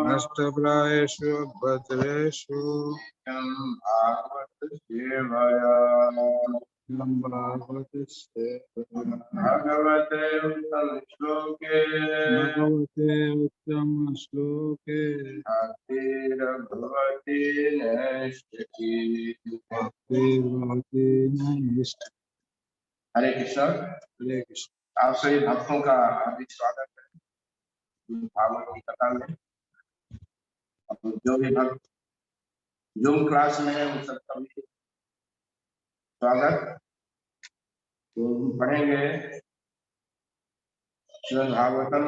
नष्टप्रायेषु भद्रेषु भागवत सेवया भगवते उत्तम श्लोके भक्तिर्भवति नैष्ठिकी। हरे कृष्ण। हरे कृष्ण। आप सभी भक्तों का हार्दिक स्वागत है भागवत की कथा में। जो भी भक्त जूम क्लास में है उन सबका भी स्वागत। तो पढ़ेंगे श्रीमद् भागवतम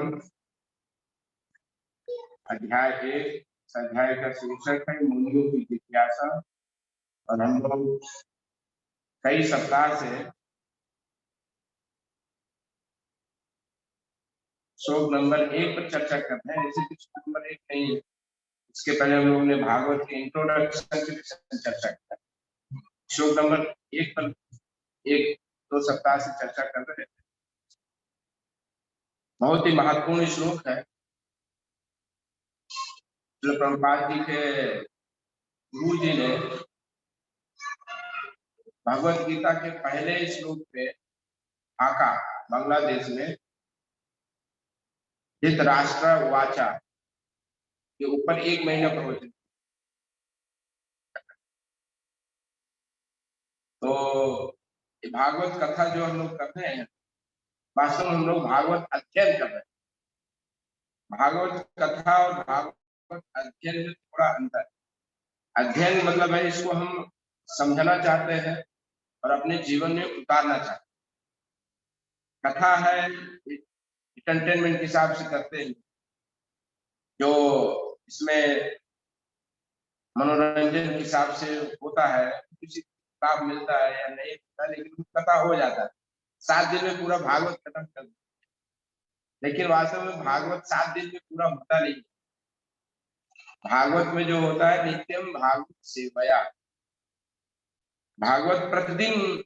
अध्याय 1। अध्याय का शीर्षक है मुनियों की जिज्ञासा। और हम लोग कई सप्ताह से श्लोक नंबर 1 पर चर्चा करते हैं। ऐसे कुछ नंबर 1 नहीं है, इसके पहले हम लोगों ने भागवत के इंट्रोडक्शन की चर्चा की। श्लोक नंबर 1 पर 1-2 सप्ताह से चर्चा कर रहे थे। बहुत ही महत्वपूर्ण श्लोक है। जो प्रभुपाद जी के गुरु जी ने भगवत गीता के पहले श्लोक पे ढाका बांग्लादेश में धृतराष्ट्र वाचा के ऊपर 1 महीना प्रवचन। तो भागवत कथा जो हम लोग कर रहे हैं, वास्तव में हम लोग भागवत अध्ययन कर रहे हैं। भागवत कथा और भागवत अध्ययन में थोड़ा अंतर है। अध्ययन मतलब है इसको हम समझना चाहते हैं और अपने जीवन में उतारना चाहते हैं। कथा है एंटरटेनमेंट के हिसाब से करते हैं, जो इसमें मनोरंजन के हिसाब से होता है, किसी लाभ मिलता है या नहीं मिलता, लेकिन कथा हो जाता है। 7 दिन में पूरा भागवत खत्म कर देते, लेकिन वास्तव में भागवत 7 दिन में पूरा होता नहीं। भागवत में जो होता है नित्यम भागवत सेवया, भागवत प्रतिदिन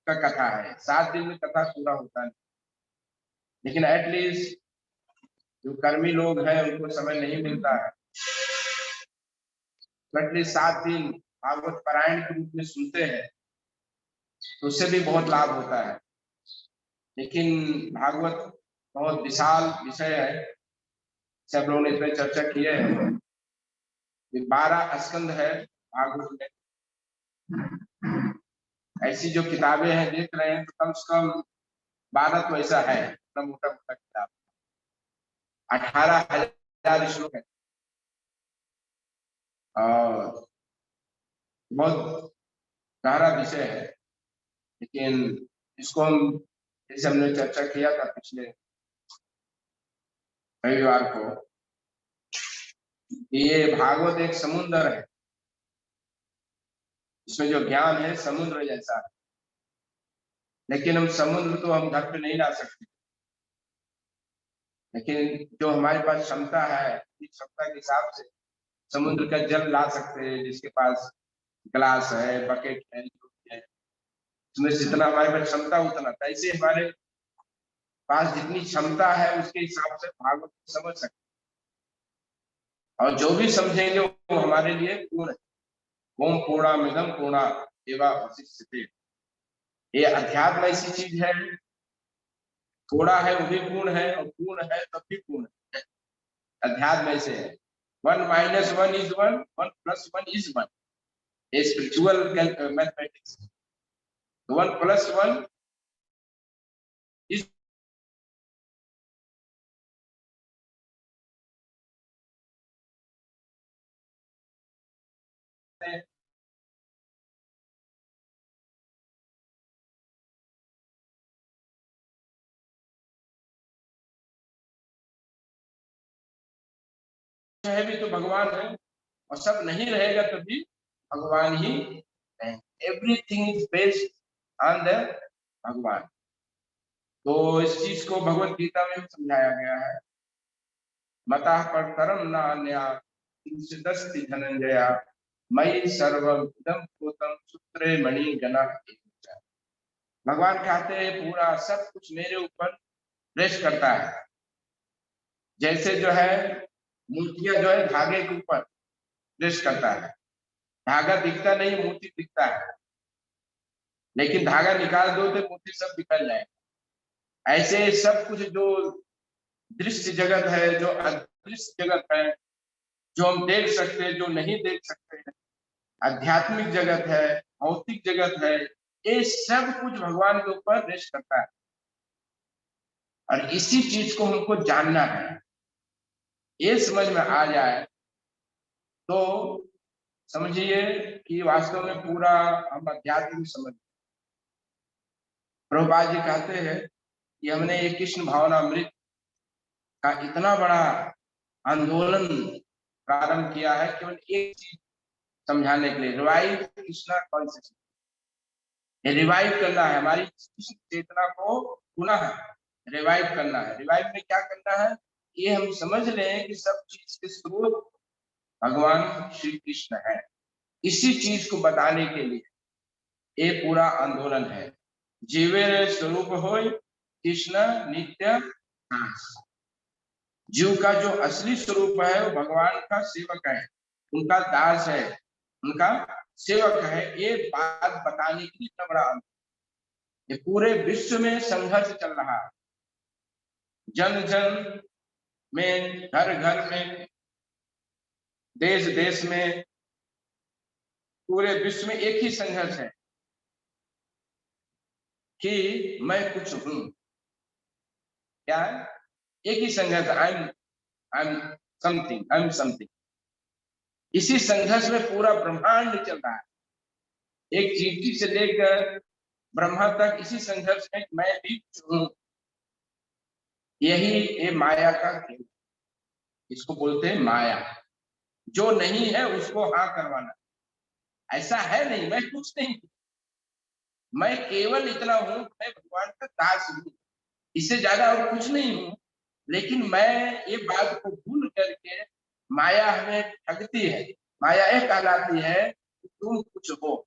का कथा है। 7 दिन में कथा पूरा होता नहीं, लेकिन एटलीस्ट जो कर्मी लोग हैं उनको समय नहीं मिलता है, एटलीस्ट 7 दिन भागवत पारायण के रूप में सुनते हैं, तो उससे भी बहुत लाभ होता है। लेकिन भागवत बहुत विशाल विषय है, सब लोगों ने इसमें चर्चा की है। 12 स्कंद है भागवत में। ऐसी जो किताबें हैं देख रहे हैं, तो कम से कम 12 तो ऐसा है, इतना मोटा मोटा किताब। 18,000 श्लोक है और बहुत गहरा विषय है। लेकिन इसको हम, जैसे हमने चर्चा किया था पिछले रविवार को, ये भागवत एक समुद्र है। इसमें जो ज्ञान है समुद्र जैसा है, लेकिन हम समुद्र तो हम घर पे नहीं ला सकते, लेकिन जो हमारे पास क्षमता है, इस क्षमता के हिसाब से समुद्र का जल ला सकते हैं। जिसके पास ग्लास है, बकेट है, उसमें जितना हमारे पास क्षमता उतना, ऐसे हमारे पास जितनी क्षमता है उसके हिसाब से भागवत समझ सकते, और जो भी समझेंगे वो हमारे लिए पूर्ण है। ओम पूर्णामिदं पूर्णात् एवावशिष्यते। ये अध्यात्म ऐसी चीज है, थोड़ा है वो भी पूर्ण है, और पूर्ण है तब भी पूर्ण है। अध्यात्म ऐसे है, 1 - 1 = 1, 1 + 1 = 1। ये स्पिरिचुअल मैथमेटिक्स। 1 + 1 is है भी तो भगवान है, और सब नहीं रहेगा तभी भगवान ही है। Everything is based on the भगवान। तो इस चीज को भगवत गीता में समझाया गया है। मतः परतरम नान्या किंचिदस्ति धनंजया मयि सर्वम इदं भूतं सूत्रे मणि गणा। भगवान कहते हैं पूरा सब कुछ मेरे ऊपर रेस्ट करता है। जैसे जो है मूर्तियां जो है धागे के ऊपर रेस्ट करता है। धागा दिखता नहीं, मूर्ति दिखता है, लेकिन धागा निकाल दो तो मूर्ति सब निकल जाए। ऐसे सब कुछ जो दृश्य जगत है, जो अदृश्य जगत है, जो हम देख सकते हैं, जो नहीं देख सकते हैं, आध्यात्मिक जगत है, भौतिक जगत है, ये सब कुछ भगवान के ऊपर रेस्ट करता है। और इसी चीज को हमको जानना है। ये समझ में आ जाए तो समझिए कि वास्तव में पूरा हम अध्यात्म समझ। प्रभुपाद जी कहते हैं कि हमने ये कृष्ण भावनामृत का इतना बड़ा आंदोलन प्रारंभ किया है केवल एक चीज समझाने के लिए, रिवाइव कृष्णा कॉन्शियसनेस। ये रिवाइव करना है, हमारी चेतना को पुनः रिवाइव करना है। रिवाइव में क्या करना है, ये हम समझ लें कि सब चीज के स्रोत भगवान श्री कृष्ण है। इसी चीज को बताने के लिए ये पूरा आंदोलन है। जीवे स्वरूप हो कृष्ण नित्य दास। जीव का जो असली स्वरूप है वो भगवान का सेवक है, उनका दास है, उनका सेवक है। ये बात बताने के लिए इतना बड़ा आंदोलन। ये पूरे विश्व में संघर्ष चल रहा है, जन जन में, घर घर में, देश देश में, पूरे विश्व में एक ही संघर्ष है कि मैं कुछ हूं। क्या है? एक ही संघर्ष, I am something, I am something. इसी संघर्ष में पूरा ब्रह्मांड चल रहा है। एक चींटी से लेकर ब्रह्मा तक इसी संघर्ष में मैं भी कुछ हूं। यही ये माया का खेल, इसको बोलते हैं माया। जो नहीं है उसको हाँ करवाना। ऐसा है नहीं, मैं कुछ नहीं, मैं केवल इतना हूं, मैं भगवान का दास हूं, इससे ज्यादा और कुछ नहीं हूं। लेकिन मैं ये बात को भूल करके माया हमें ठगती है। माया ये कहलाती है कि तुम कुछ हो।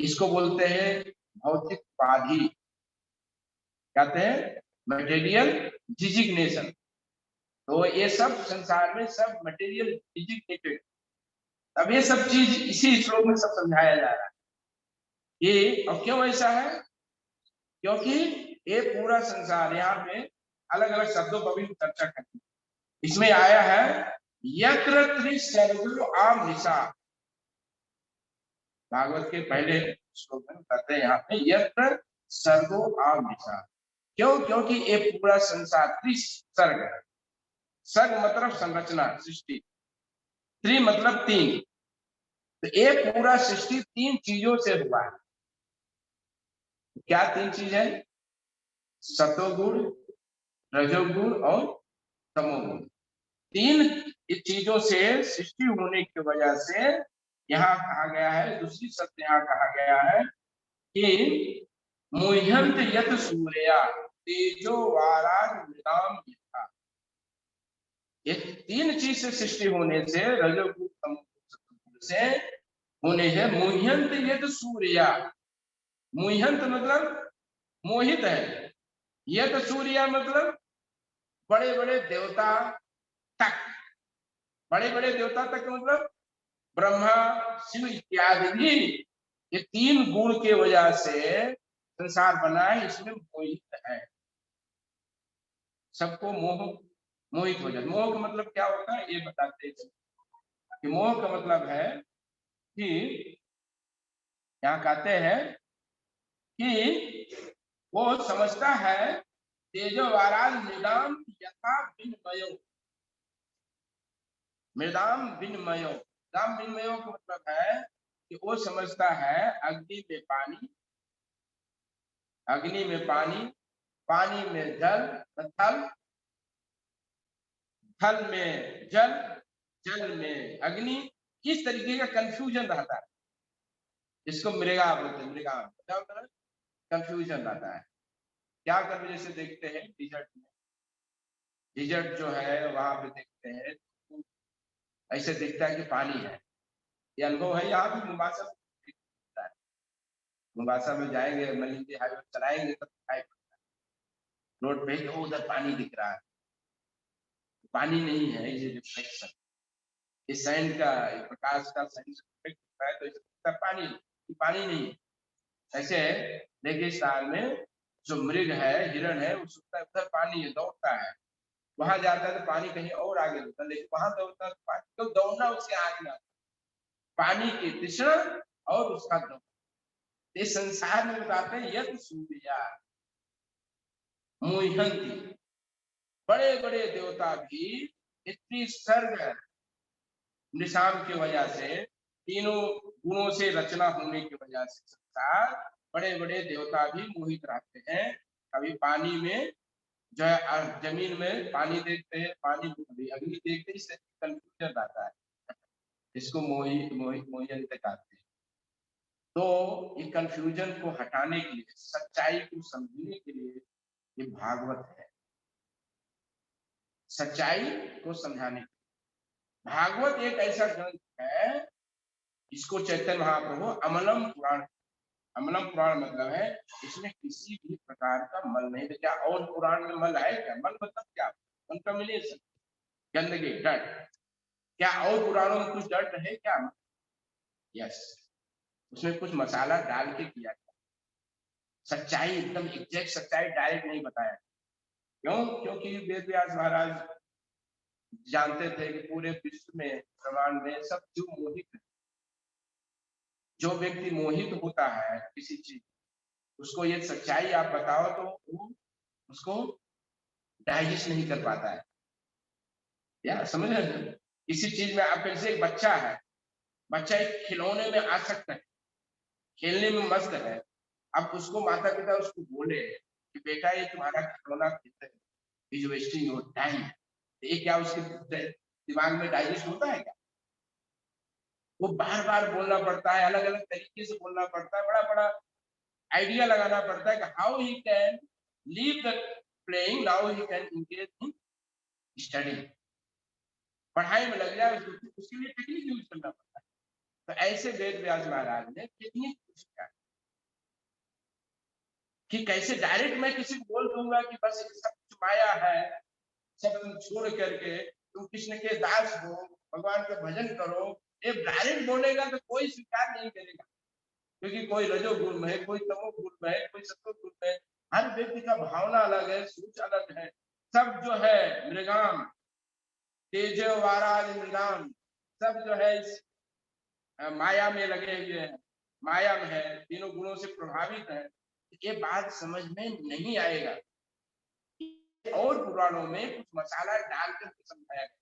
इसको बोलते हैं भौतिक उपाधि, कहते हैं मटेरियल डिजिग्नेशन। तो ये सब संसार में सब मटेरियल डिजिग्नेटेड। अब ये सब चीज इसी श्लोक में सब समझाया जा रहा है। ये और क्यों ऐसा है? क्योंकि ये पूरा संसार, यहाँ पे अलग अलग शब्दों पर भी चर्चा करती है। इसमें आया है यत्र त्रिसर्गो आमनिशा। भागवत के पहले श्लोक में कहते हैं यहाँ पे यत्र सर्गो आमनिशा। क्यों? क्योंकि ये पूरा संसार त्रिसर्ग है। सर्ग मतलब संरचना, सृष्टि। त्रि मतलब तीन। तो ये पूरा सृष्टि तीन चीजों से हुआ है। क्या तीन चीज है? सतोगुण, रजोगुण और तमोगुण। तीन चीजों से सृष्टि होने की वजह से यहाँ कहा गया है, दूसरी शब्द यहाँ कहा गया है कि मुह्यंत यत सूर्या तेजो वाराग मृदाम यथा। ये तीन चीज से सृष्टि होने से, रजोगुण तमोगुण से होने से मुह्यंत यत सूर्या। मुह्यंत मतलब मोहित है, यत सूर्या मतलब बड़े बड़े देवता तक। बड़े बड़े देवता तक मतलब ब्रह्मा, शिव इत्यादि भी ये तीन गुण के वजह से संसार बना है। इसमें मोहित है, सबको मोहित हो जाए। मोह का मतलब क्या होता है ये बताते हैं कि मोह का मतलब है कि यहाँ कहते हैं कि वो समझता है तेजो वाराल मृदाम यथा विनिमयो। मृदाम विनिमयो, मृदाम विनिमयो का मतलब है कि वो समझता है अग्नि में पानी, अग्नि में पानी, पानी में जल, थल, थल में जल, जल में अग्नि। किस तरीके का कंफ्यूजन रहता है। इसको मृगा बोलते हैं। मृगा कंफ्यूजन रहता है। क्या कर जैसे देखते हैं डिजर्ट में, डिजर्ट जो है वहां पे देखते हैं तो ऐसे दिखता है कि पानी है। ये अनुभव है यहाँ भी मुंबासा में दिखता है। मुंबासा में जाएंगे, मलिंदी हाईवे चलाएंगे तब दिखाई पड़ता है रोड पे तो उधर पानी दिख रहा है। पानी नहीं है, ये रिफ्लेक्शन, इस सैंड का, प्रकाश का सैंड से रिफ्लेक्ट होता है तो इसे दिखता है पानी, पानी नहीं है। ऐसे रेगिस्तान में जो मृग है, हिरण है, वो सोचता है उधर पानी है, दौड़ता है, वहां जाता है तो पानी कहीं और आगे होता है, लेकिन वहां दौड़ता है तो पानी तो दौड़ना उसके आगे आता है। पानी की तृष्णा और उसका दौड़, इस संसार में बताते हैं यद सूर्या मोहंती, बड़े बड़े देवता भी इतनी सर्ग निशान की वजह से, तीनों गुणों से रचना होने की वजह से संसार, बड़े बड़े देवता भी मोहित रहते हैं। कभी पानी में जो है, जमीन में पानी देखते हैं, पानी अग्नि देखते ही कंफ्यूजन आता है, इसको मोहित कहते हैं। तो ये कंफ्यूजन को हटाने के लिए, सच्चाई को समझने के लिए ये भागवत है, सच्चाई को समझाने के लिए। भागवत एक ऐसा ग्रंथ है इसको चैतन्य महाप्रभु अमलम पुराण, अमलम पुराण मतलब है इसमें किसी भी प्रकार का मल नहीं है। क्या और पुराण में मल है क्या? मल मतलब क्या? कंटामिनेशन, गंदगी, डर्ट। क्या और पुराणों में कुछ डर्ट है क्या? यस, उसमें कुछ मसाला डाल के किया गया। सच्चाई एकदम एग्जैक्ट सच्चाई डायरेक्ट नहीं बताया। क्यों? क्योंकि वेद व्यास महाराज जानते थे कि पूरे विश्व में, ब्रह्मांड में सब जीव मोहित है। जो व्यक्ति मोहित होता है किसी चीज, उसको ये सच्चाई आप बताओ तो वो उसको डाइजेस्ट नहीं कर पाता है। या समझ रहे? किसी चीज में आप जैसे एक बच्चा है, बच्चा एक खिलौने में आसक्त है, खेलने में मस्त है। अब उसको माता पिता उसको बोले कि बेटा ये तुम्हारा खिलौना इज वेस्टिंग योर टाइम, ये क्या उसके दिमाग में डाइजेस्ट होता है क्या? वो बार बार बोलना पड़ता है, अलग अलग तरीके से बोलना पड़ता है, बड़ा बड़ा आइडिया लगाना पड़ता है कि how he can leave the playing, now he can engage in study. पढ़ाई में लग जाए उसके लिए टेक्निक यूज करना पड़ता है। तो ऐसे वेद व्यास महाराज ने टेक्निक यूज किया कि कैसे डायरेक्ट मैं किसी को बोल दूंगा कि बस सब कुछ माया है, सब तुम छोड़ करके तुम कृष्ण के दास हो, भगवान का भजन करो, ये डायरेक्ट बोलेगा तो कोई स्वीकार नहीं करेगा। क्योंकि कोई रजोगुण में है, कोई तमोगुण में है, कोई सत्वगुण में है। हर व्यक्ति का भावना अलग है, सोच अलग है। सब जो है मृगाम तेजो वाराज मृगाम, सब जो है इस माया में लगे हुए हैं, माया में है, तीनों गुणों से प्रभावित है। ये बात समझ में नहीं आएगा। और पुराणों में कुछ मसाला डाल करके समझाया गया,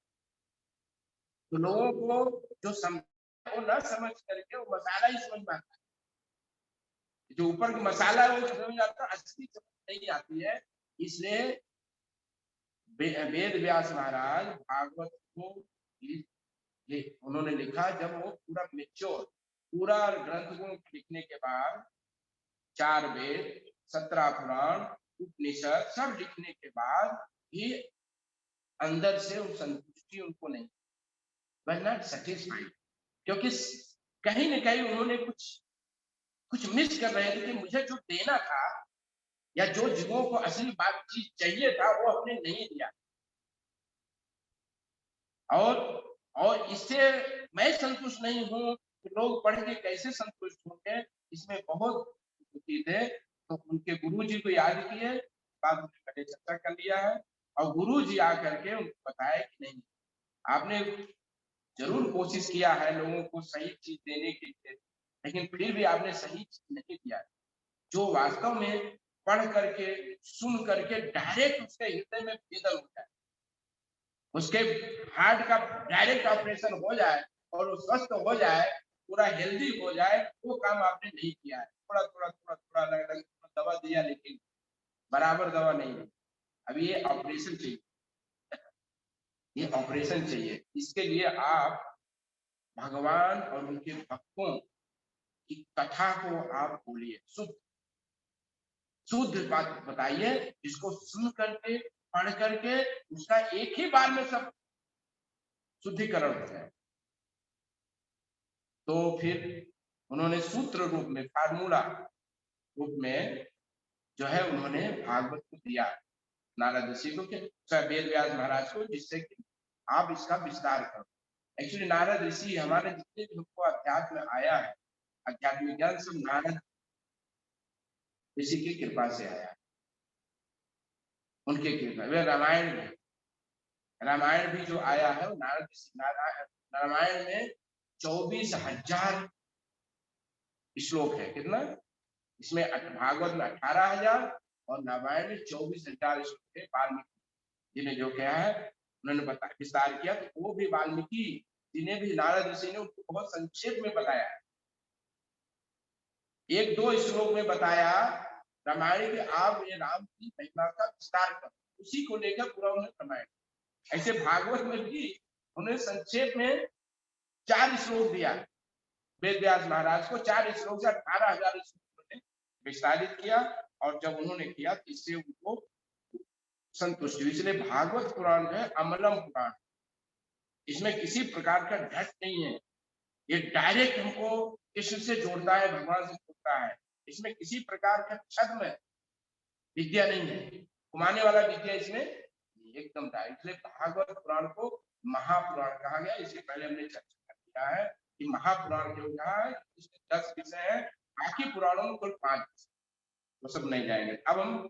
तो लोगों को जो समझ वो न समझ करके वो मसाला ही समझ में आता है, जो ऊपर का मसाला है वो समझ आता है, असली समझ नहीं आती है। इसलिए वेद व्यास महाराज भागवत को ये उन्होंने लिखा जब वो पूरा मेच्योर, पूरा ग्रंथ को लिखने के बाद 4 वेद, 17 पुराण, उपनिषद सब लिखने के बाद भी अंदर से वो संतुष्टि उनको नहीं, वह नॉट सेटिस्फाइड। क्योंकि कहीं न कहीं उन्होंने कुछ मिस कर रहे थे कि मुझे जो देना था या जो जीवों को असली बात चीज चाहिए था वो हमने नहीं दिया। और इससे मैं संतुष्ट नहीं हूं कि लोग पढ़ के कैसे संतुष्ट होंगे, इसमें बहुत दुखी थे। तो उनके गुरु जी को याद किए, बाद में पहले चर्चा कर लिया है, और गुरु जी आकर के उनको बताया कि नहीं, आपने जरूर कोशिश किया है लोगों को सही चीज देने के लिए, लेकिन फिर भी आपने सही चीज नहीं दिया। जो वास्तव में पढ़ करके, सुन करके डायरेक्ट उसके हृदय में भेदन हो जाए, उसके हार्ट का डायरेक्ट ऑपरेशन हो जाए और वो स्वस्थ हो जाए, पूरा हेल्दी हो जाए, वो काम आपने नहीं किया है। थोड़ा थोड़ा थोड़ा थोड़ा अलग अलग दवा दिया, लेकिन बराबर दवा नहीं दी। अब ये ऑपरेशन चाहिए, ये ऑपरेशन चाहिए। इसके लिए आप भगवान और उनके भक्तों की कथा को आप बोलिए शुद्ध, शुद्ध बात बताइए, जिसको सुन करके पढ़ करके उसका एक ही बार में सब शुद्धिकरण हो जाए। तो फिर उन्होंने सूत्र रूप में, फार्मूला रूप में जो है उन्होंने भागवत को दिया नारद ऋषि को, वेद व्यास महाराज को, जिससे कि आप इसका विस्तार करो। एक्चुअली नारद ऋषि हमारे जितने भी हमको अध्यात्म आया है, आध्यात्मिक ज्ञान सब नारद ऋषि की कृपा से आया, उनके कृपा। वे रामायण भी जो आया है वो नारद ऋषि। रामायण में 24,000 श्लोक है। कितना? इसमें भागवत में 18,000 और रामायण में 24,000 श्लोक है। वाल्मीकि जी ने जो किया है उन्होंने बताया, विस्तार किया, तो वो भी वाल्मीकि जिन्हें भी नारद ऋषि ने उनको बहुत संक्षेप में बताया, 1-2 श्लोक में बताया रामायण के, आप ये राम की महिमा का विस्तार करो, उसी को लेकर पूरा उन्होंने रामायण। ऐसे भागवत में भी उन्होंने संक्षेप में 4 श्लोक दिया वेद व्यास महाराज को, 4 श्लोक से 18,000 श्लोक ने विस्तारित किया। और जब उन्होंने किया तो इससे उनको संतुष्टि हुई। इसलिए भागवत पुराण जो है अमलम पुराण, इसमें किसी प्रकार का ढट नहीं है, ये डायरेक्ट हमको कृष्ण से जोड़ता है, भगवान से जोड़ता है। इसमें किसी प्रकार का छद्म विद्या नहीं है, घुमाने वाला विद्या इसमें एकदम डायरेक्ट। इसलिए भागवत पुराण को महापुराण कहा गया। इससे पहले हमने चर्चा किया है कि महापुराण क्यों कहा है, इसमें 10 विषय है, बाकी पुराणों में कुल 5 विषय, वो सब नहीं जाएंगे। अब हम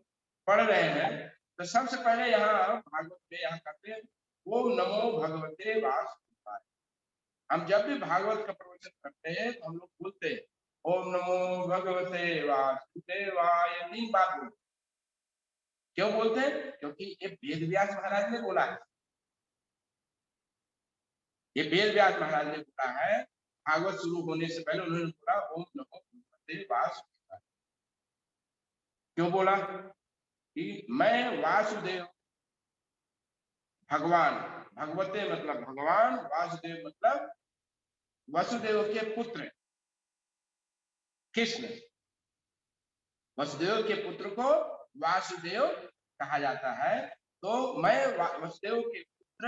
पढ़ रहे हैं, तो सबसे पहले यहाँ भागवत में यहाँ करते हैं ओम नमो भगवते वासुदेवाय। हम जब भी भागवत का प्रवचन करते हैं तो हम लोग बोलते हैं ओम नमो भगवते वासुदेवाय, 3 बार बोलते। क्यों बोलते हैं? क्योंकि ये वेद व्यास महाराज ने बोला है, ये वेद व्यास महाराज ने बोला है। भागवत शुरू होने से पहले उन्होंने बोला ओम नमो भगवते वासुदेवाय। क्यों बोला? कि मैं वासुदेव, भगवान, भगवते मतलब भगवान, वासुदेव मतलब वसुदेव के पुत्र कृष्ण। वसुदेव के पुत्र को वासुदेव कहा जाता है। तो मैं वसुदेव के पुत्र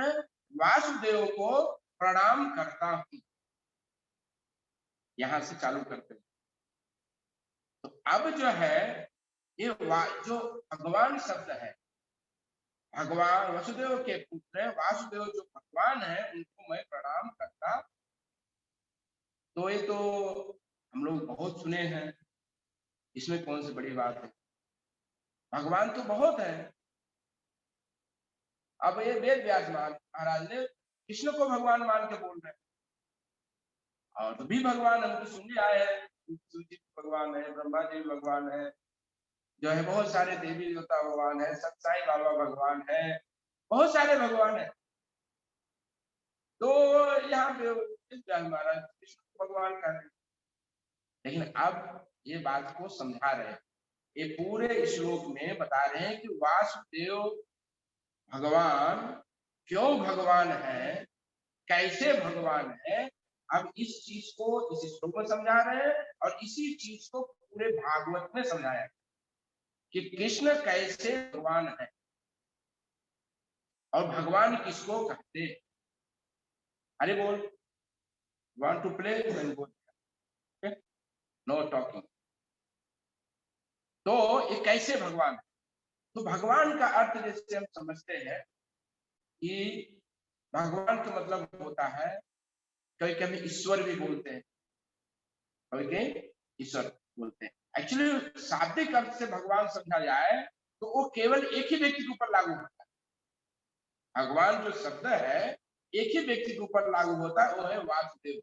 वासुदेव को प्रणाम करता हूं। यहां से चालू करते हैं। तो अब जो है ये जो भगवान शब्द है, भगवान वसुदेव के पुत्र वासुदेव जो भगवान है, उनको मैं प्रणाम करता। तो ये तो हम लोग बहुत सुने हैं, इसमें कौन सी बड़ी बात है, भगवान तो बहुत है। अब ये वेद व्यास महाराज ने कृष्ण को भगवान मान के बोल रहे हैं, और तो भी भगवान हम तो सुन आए हैं, भगवान है, ब्रह्मा जी भगवान है, जो है बहुत सारे देवी देवता भगवान है, सत्साई बाबा भगवान है, बहुत सारे भगवान है। तो यहाँ पे महाराज कृष्ण को भगवान कह रहे हैं। लेकिन अब ये बात को समझा रहे हैं, ये पूरे श्लोक में बता रहे हैं कि वासुदेव भगवान क्यों भगवान है, कैसे भगवान है। अब इस चीज को इस श्लोक में समझा रहे हैं, और इसी चीज को पूरे भागवत में समझाया कि कृष्ण कैसे भगवान है और भगवान किसको कहते हैं। अरे बोल, want to play, no talking. तो ये कैसे भगवान है? तो भगवान का अर्थ जैसे हम समझते हैं कि भगवान का मतलब होता है, कभी कभी ईश्वर भी बोलते हैं, कभी कभी ईश्वर बोलते हैं। एक्चुअली शाब्दिक अर्थ से भगवान समझा जाए तो वो केवल एक ही व्यक्ति के ऊपर लागू होता है। भगवान जो शब्द है एक ही व्यक्ति के ऊपर लागू होता है, वो है वासुदेव।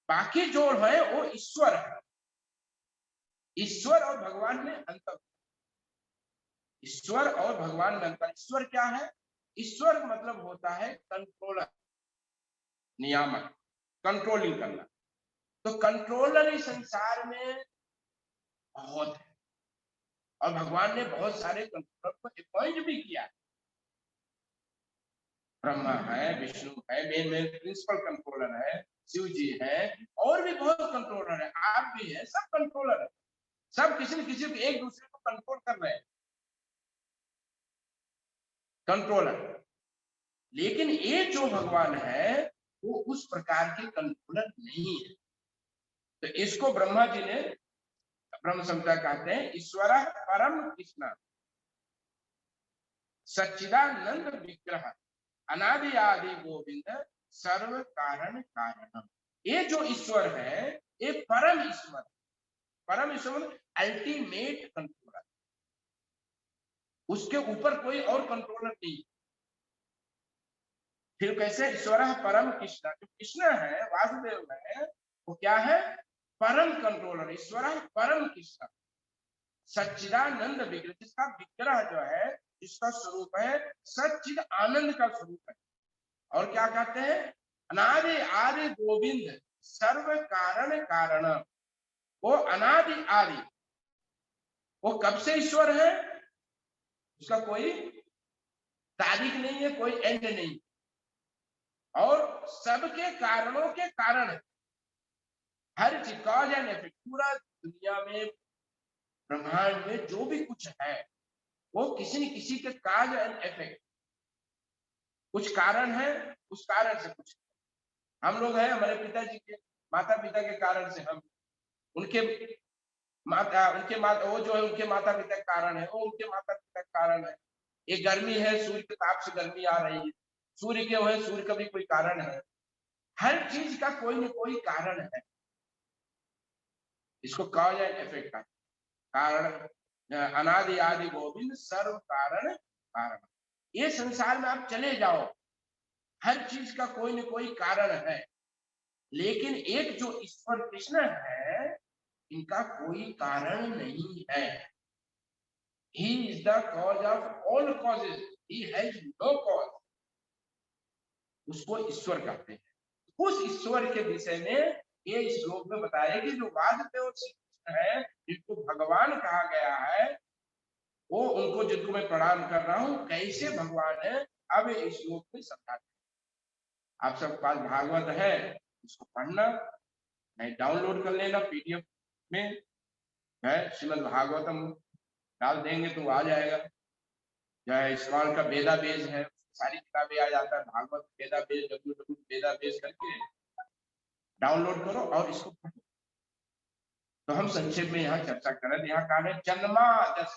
बाकी जो है वो ईश्वर है। ईश्वर और भगवान में अंतर, ईश्वर और भगवान में अंतर। ईश्वर क्या है? ईश्वर मतलब होता है कंट्रोलर, नियामक, कंट्रोलिंग करना। तो कंट्रोलर इस संसार में बहुत है, और भगवान ने बहुत सारे कंट्रोलर को अपॉइंट भी किया। ब्रह्मा है, विष्णु है, मेन प्रिंसिपल कंट्रोलर है, शिव जी है, और भी बहुत कंट्रोलर है, आप भी है, सब कंट्रोलर है। सब किसी न किसी को एक दूसरे को कंट्रोलर। लेकिन ये जो भगवान है वो उस प्रकार के कंट्रोलर नहीं है। तो इसको ब्रह्मा जी ने ब्रह्म संहिता कहते हैं ईश्वर परम कृष्ण सच्चिदानंद विग्रह अनादि आदि गोविंद सर्व कारण कारणम। ये जो ईश्वर है ये परम ईश्वर, परम ईश्वर अल्टीमेट कंट्रोलर, उसके ऊपर कोई और कंट्रोलर नहीं। फिर कैसे ईश्वर परम कृष्ण, जो कृष्ण है वासुदेव है वो क्या है, परम कंट्रोलर। ईश्वर परम कृष्ण सच्चिदानंद विग्रह, जिसका विग्रह जो है जिसका स्वरूप है सच्चिद आनंद का स्वरूप है। और क्या कहते हैं, अनादि आदि गोविंद सर्व कारण कारण। वो अनादि आदि, वो कब से ईश्वर है, उसका कोई तारीख नहीं है, कोई एंड नहीं, और सबके कारणों के कारण है। हर चीज कॉज एंड इफेक्ट, पूरा दुनिया में ब्रह्मांड में जो भी कुछ है वो किसी न किसी के काज एंड इफेक्ट, कुछ कारण है, उस कारण से कुछ। हम लोग हैं हमारे पिताजी के माता पिता के कारण से, हम उनके वो जो है उनके माता पिता के कारण है, वो उनके माता पिता के कारण है। ये गर्मी है, सूर्य के ताप से गर्मी आ रही है, सूर्य के है, सूर्य का भी कोई कारण है। हर चीज का कोई न कोई कारण है, इसको कॉज एंड इफेक्ट का कारण। अनादि आदि गोविंद सर्व कारण कारण। ये संसार में आप चले जाओ, हर चीज का कोई न कोई कारण है, लेकिन एक जो ईश्वर कृष्ण है इनका कोई कारण नहीं है। He is the cause of all causes, he has no cause, उसको ईश्वर कहते हैं। उस ईश्वर के विषय में ये श्लोक में बताया कि जो वासुदेव श्री कृष्ण है जिनको भगवान कहा गया है, वो उनको जिनको मैं प्रणाम कर रहा हूं कैसे भगवान है, अब इस श्लोक में समझाते हैं। आप सब पास भागवत है, उसको पढ़ना, नहीं डाउनलोड कर लेना पीडीएफ में है, श्रीमद् भागवतम डाल देंगे तो आ जाएगा। चाहे इस्कॉन का वेदा बेस है, सारी किताबें आ जाता है, भागवत वेदा बेस www वेदा बेस करके डाउनलोड करो और इसको पढ़ो। तो हम संक्षेप में यहाँ चर्चा करें। यहाँ कारण है जन्मादश।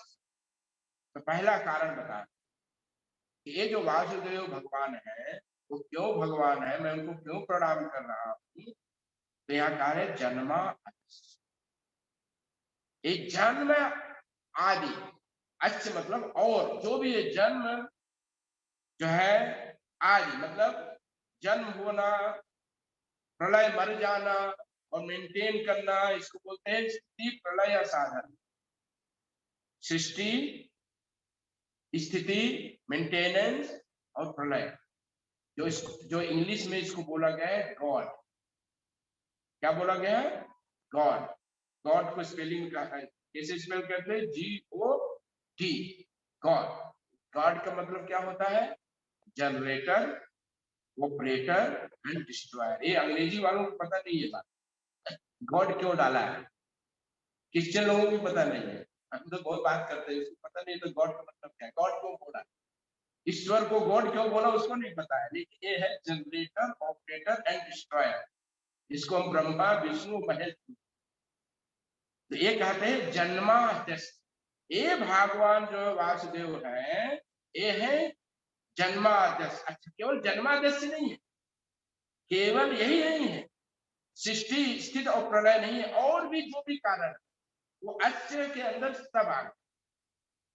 तो पहला कारण बता कि ये जो वासुदेव भगवान है वो क्यों भगवान है, मैं उनको क्यों प्रणाम कर रहा हूँ। तो यहाँ कारण है जन्मादश। एक जन्म आदि, अच्छा मतलब और जो भी है, जन्म जो है आदि मतलब जन्म होना, प्रलय मर जाना और मेंटेन करना, इसको बोलते हैं स्थिति प्रलय साधन। सृष्टि, स्थिति, मेंटेनेंस और प्रलय। जो इंग्लिश में इसको बोला गया है गॉड। क्या बोला गया है, गॉड। गॉड को स्पेलिंग कैसे स्पेल करते हैं, GOD, गॉड। गॉड का मतलब क्या होता है, जनरेटर, ऑपरेटर एंड डिस्ट्रॉयर। ये अंग्रेजी वालों को पता नहीं है बात, गॉड क्यों डाला है, क्रिश्चियन लोगों को पता नहीं है। हम तो बहुत बात करते हैं, उसको पता नहीं तो गॉड का मतलब क्या है, गॉड क्यों बोला, ईश्वर को गॉड क्यों बोला उसको नहीं पता है। लेकिन ये है जनरेटर, ऑपरेटर एंड डिस्ट्रॉयर, इसको हम ब्रह्मा विष्णु महेश, तो ये कहते हैं जन्मादश। ये भगवान जो वासुदेव है ये है जन्मादश। अच्छा, केवल जन्मादश से नहीं है, केवल यही नहीं है, सृष्टि स्थिति और प्रलय नहीं है, और भी जो भी कारण है वो अक्षर के अंदर सब आ गए।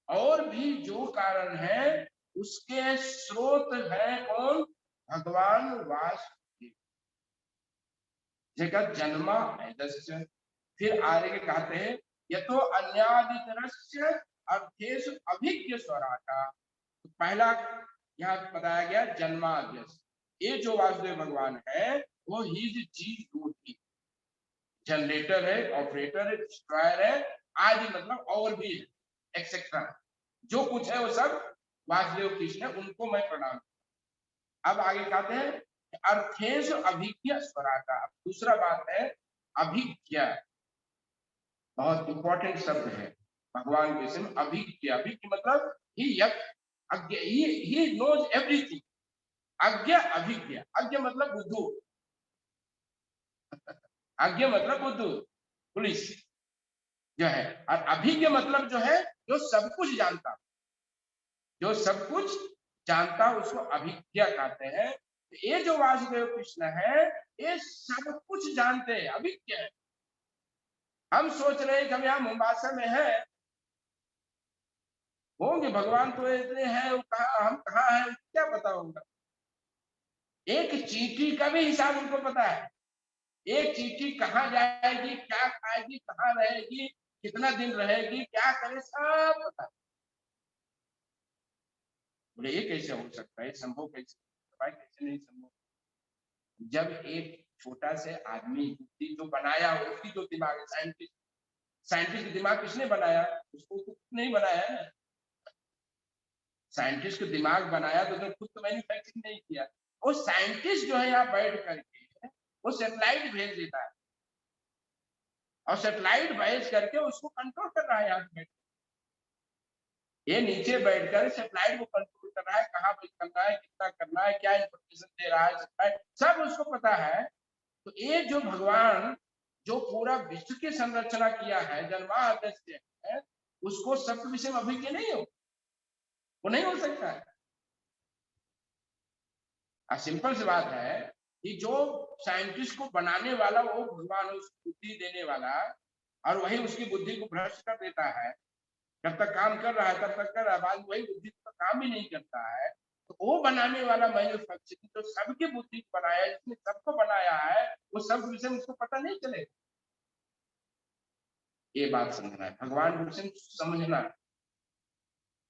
और भी जो कारण है उसके स्रोत है कौन, भगवान वासुदेव। जगत जन्मा है। फिर आगे कहते हैं यतो अन्यादितरस्य अर्थेषु अभिज्ञ स्वराटा। तो पहला यहाँ बताया गया जन्माद्यस। ये जो वासुदेव भगवान है वो ही जी, जनरेटर है, ऑपरेटर है, डिस्ट्रॉयर है, आदि मतलब और भी है, एक्सेट्रा, जो कुछ है वो सब वासुदेव कृष्ण है, उनको मैं प्रणाम। अब आगे कहते हैं अर्थेषु अभिज्ञ स्वराटा। दूसरा बात है अभिज्ञ, बहुत इंपॉर्टेंट शब्द है भगवान के विषय में। अभिज्ञ, अभिज्ञ मतलब ही यज्ञ, अज्ञ, ही नोज एवरीथिंग। अज्ञ अभिज्ञ, अज्ञ मतलब बुद्धू, अज्ञ मतलब बुद्धू, पुलिस जो है, और अभिज्ञ मतलब जो है जो सब कुछ जानता, जो सब कुछ जानता उसको अभिज्ञ कहते हैं। ये जो वासुदेव कृष्ण है ये सब कुछ जानते हैं, अभिज्ञ है। हम सोच रहे हैं कि हम यहाँ मुंबासा में है, होंगे भगवान तो इतने हैं, हम कहाँ हैं क्या पता होगा। एक चींटी का भी हिसाब उनको पता है, एक चींटी कहाँ जाएगी, क्या खाएगी, कहाँ रहेगी, कितना दिन रहेगी, क्या करे, सब पता है। बोले ये कैसे हो सकता है, संभव कैसे, भाई कैसे नहीं संभव। जब एक छोटा से आदमी बुद्धि जो बनाया उसकी जो दिमाग, साइंटिस्ट, साइंटिस्ट दिमाग किसने बनाया, उसको खुद नहीं बनाया है ना। साइंटिस्ट को दिमाग बनाया तो उसने खुद तो मैन्युफैक्चरिंग नहीं किया। वो साइंटिस्ट जो है यहाँ बैठ करके वो सैटेलाइट भेज देता है, और सैटेलाइट भेज करके उसको कंट्रोल कर रहा है। यहाँ बैठ ये नीचे बैठकर सैटेलाइट को कंट्रोल कर रहा है, कहाँ पे करना है, कितना करना है, क्या इंफॉर्मेशन दे रहा है, सब उसको पता है। तो ये जो भगवान जो पूरा विश्व की संरचना किया है, जन्माद्य से है, उसको सब विषय में अभिज्ञ नहीं हो, वो नहीं हो सकता है। सिंपल सी बात है कि जो साइंटिस्ट को बनाने वाला वो भगवान, उसको बुद्धि देने वाला, और वही उसकी बुद्धि को भ्रष्ट कर देता है। जब तक काम कर रहा है तब तक कर रहा है, बाद वही बुद्धि तो काम भी नहीं करता है। तो वो बनाने वाला मैन्युफैक्चरिंग जो सबकी बुद्धि को बनाया, जिसने सबको बनाया है, वो सब विषय उसको पता नहीं चलेगा। ये बात समझना है, भगवान विषय समझना,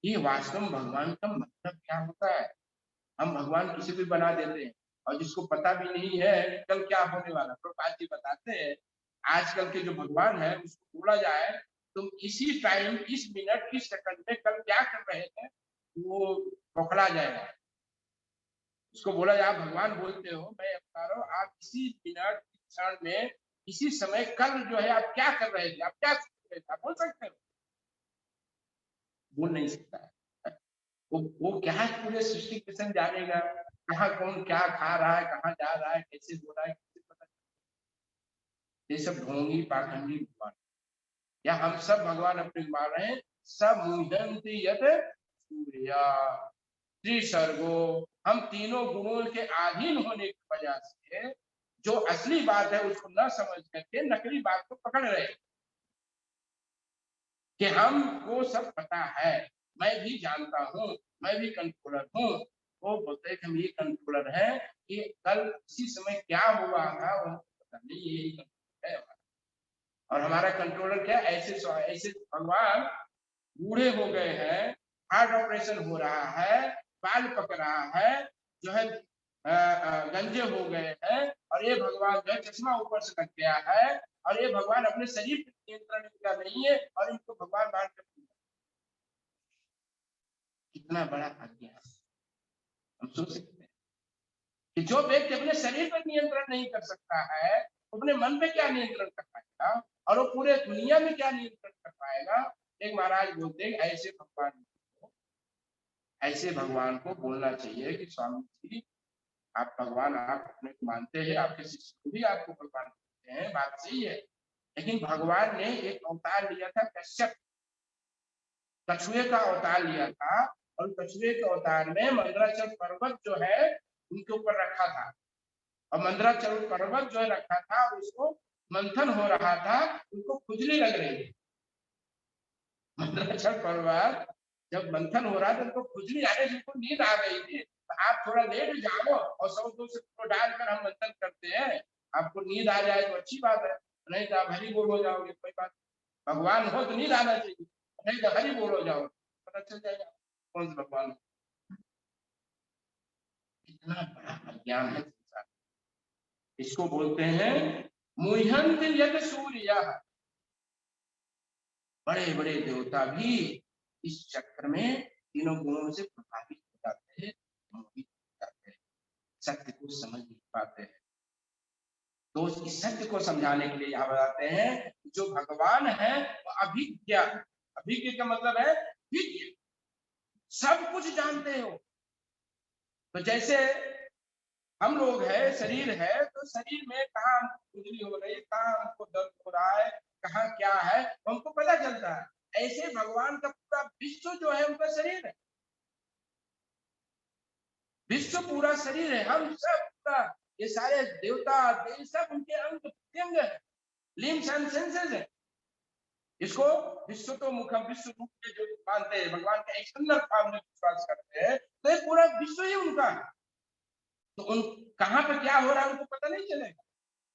ये वास्तव में भगवान का मतलब क्या होता है। हम भगवान किसी भी बना देते हैं, और जिसको पता भी नहीं है कल क्या होने वाला। प्रभुपाद जी बताते हैं आजकल के जो भगवान है उसको बोला जाए तुम इसी टाइम, इस मिनट, इस सेकंड में कल क्या कर रहे थे, वो पकड़ा जाएगा। उसको बोला जाए भगवान बोलते हो मैं अवतार हूं, आप इसी मिनट, क्षण में, इसी समय कल जो है आप क्या कर रहे थे, आप क्या सोच रहे थे, आप बोल सकते हो, बोल नहीं सकता है। वो क्या है, पूरे सृष्टि किशन जानेगा, कहाँ कौन क्या खा रहा है, कहाँ जा रहा है, कैसे हो रहा है, कैसे पता। ये सब ढोंगी पाखंडी भगवान, या हम सब भगवान अपने मान रहे हैं। सब मुह्यंति यत सूर्या त्रिसर्गो, हम तीनों गुणों के अधीन होने की वजह से जो असली बात है उसको न समझ करके नकली बात को पकड़ रहे कि हमको सब पता है, मैं भी जानता हूँ, मैं भी कंट्रोलर हूँ। वो बोलते हैं कि हम ये कंट्रोलर है कि कल इसी समय क्या हुआ था वो पता नहीं, यही कंट्रोलर है हमारा। और हमारा कंट्रोलर क्या, ऐसे ऐसे भगवान बूढ़े हो गए हैं, हार्ट ऑपरेशन हो रहा है, बाल पक रहा है, जो है गंजे हो गए हैं, और ये भगवान जो है चश्मा ऊपर से लग गया है, और ये भगवान अपने शरीर पर नियंत्रण इनका नहीं है, और इनको भगवान मान कर कितना बड़ा अज्ञान। हम सोच सकते हैं कि जो व्यक्ति अपने शरीर पर नियंत्रण नहीं कर सकता है, अपने मन पे क्या नियंत्रण कर पाएगा, और वो पूरे दुनिया में क्या नियंत्रण कर पाएगा। एक महाराज बोलते हैं ऐसे भगवान को बोलना चाहिए कि स्वामी जी आप भगवान, आप अपने को मानते हैं, आपके शिष्य को भी आपको भगवान मानते हैं, बात सही है, लेकिन भगवान ने एक अवतार लिया था, कश्यप, कछुए का अवतार लिया था, और कछुए के अवतार में मंदराचल पर्वत जो है उनके ऊपर रखा था, और मंदराचल पर्वत जो है रखा था उसको मंथन हो रहा था, उनको खुजली लग रही थी। मंदराचल पर्वत जब मंथन हो रहा था उनको खुजली आने से उनको नींद आ गई थी। तो आप थोड़ा लेट जाओ और सौ से डालकर हम मंथन करते हैं, आपको नींद आ जाए तो अच्छी बात है, नहीं तो आप हरी बोल हो जाओगे, कोई बात। भगवान हो तो नींद आना चाहिए, नहीं तो हरी बोल हो जाओ, पता चल जाएगा कौन सा भगवान। इतना बड़ा अज्ञान है संसार, इसको बोलते हैं मुह्यंत यद सूर्य। बड़े बड़े देवता भी इस चक्र में तीनों गुणों से प्रभावित हो जाते हैं, मोहित हो जाते हैं, सत्य को समझ नहीं पाते हैं। तो इस सत्य को समझाने के लिए यहाँ बताते हैं जो भगवान है वो अभिज्ञ, अभिज्ञ का मतलब है विज्ञ, सब कुछ जानते हो। तो जैसे हम लोग है, शरीर है, तो शरीर में कहाँ हमको खुजली हो रही है, कहाँ हमको दर्द हो रहा है, कहाँ क्या है, तो हमको पता चलता है। ऐसे भगवान का पूरा विश्व जो है उनका शरीर है, विश्व पूरा शरीर है। हम सब पूरा, ये सारे देवता ये सब उनके अंग प्रत्यंग है, लिम्स एंड सेंसेस है। इसको विश्व तो मुखम विश्व रूप के जो मानते हैं, भगवान के एक्सटर्नल फॉर्म में विश्वास करते हैं, तो ये पूरा विश्व ही उनका है। तो उन कहाँ पे क्या हो रहा है उनको पता नहीं चलेगा।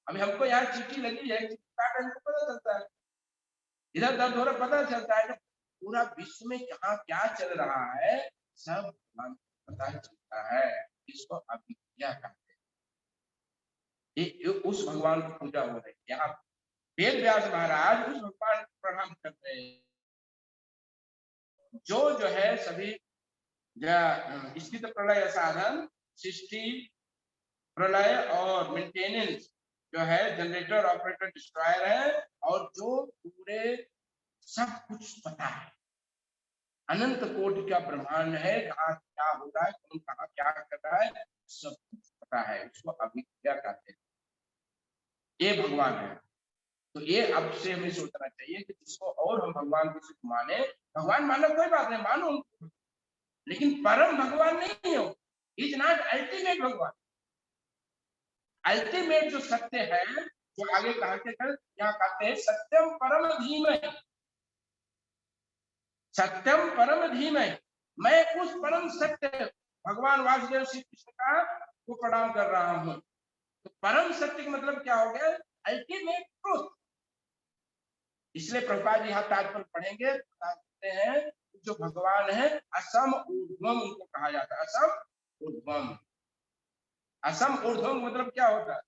अभी हमको यहाँ चीटी लगी है, हमको पता चलता है, इधर दर्द हो रहा पता चलता है, पूरा विश्व में कहाँ क्या चल रहा है सब भगवान को पता चलता है। इसको अभिज्ञा कहते हैं। ये उस भगवान की पूजा हो रही है। यहाँ वेद व्यास महाराज उस भगवान को प्रणाम करते हैं जो है सभी स्थित प्रलय साधन, सृष्टि प्रलय और मेंटेनेंस जो है, जनरेटर ऑपरेटर डिस्ट्रॉयर है, और जो पूरे सब कुछ पता है, अनंत कोटि का ब्रह्मांड है, कहाँ क्या हो रहा है, कौन कहाँ क्या कर रहा है, सब कुछ पता है। उसको अभिज्ञा कहते हैं। ये भगवान है। तो ये अब से हमें सोचना चाहिए कि जिसको और हम भगवान को सिर्फ माने, भगवान मानो कोई बात नहीं, मानो, लेकिन परम भगवान नहीं हो। इज नॉट अल्टीमेट भगवान। अल्टीमेट जो सत्य है, जो आगे कहते हैं, यहाँ कहते हैं सत्यम परम धीमहि, सत्यम परम धीमहि। मैं उस परम सत्य भगवान वासुदेव श्री कृष्ण का को प्रणाम कर रहा हूं। तो परम सत्य का मतलब क्या हो गया? Ultimate truth. इसलिए प्रभुपाद जी यहाँ तात्पर्य पढ़ेंगे, बताते हैं जो भगवान है असम ऊर्ध्वम उनको कहा जाता है। असम ऊर्ध्वम, असम ऊर्ध्वम मतलब क्या होता है?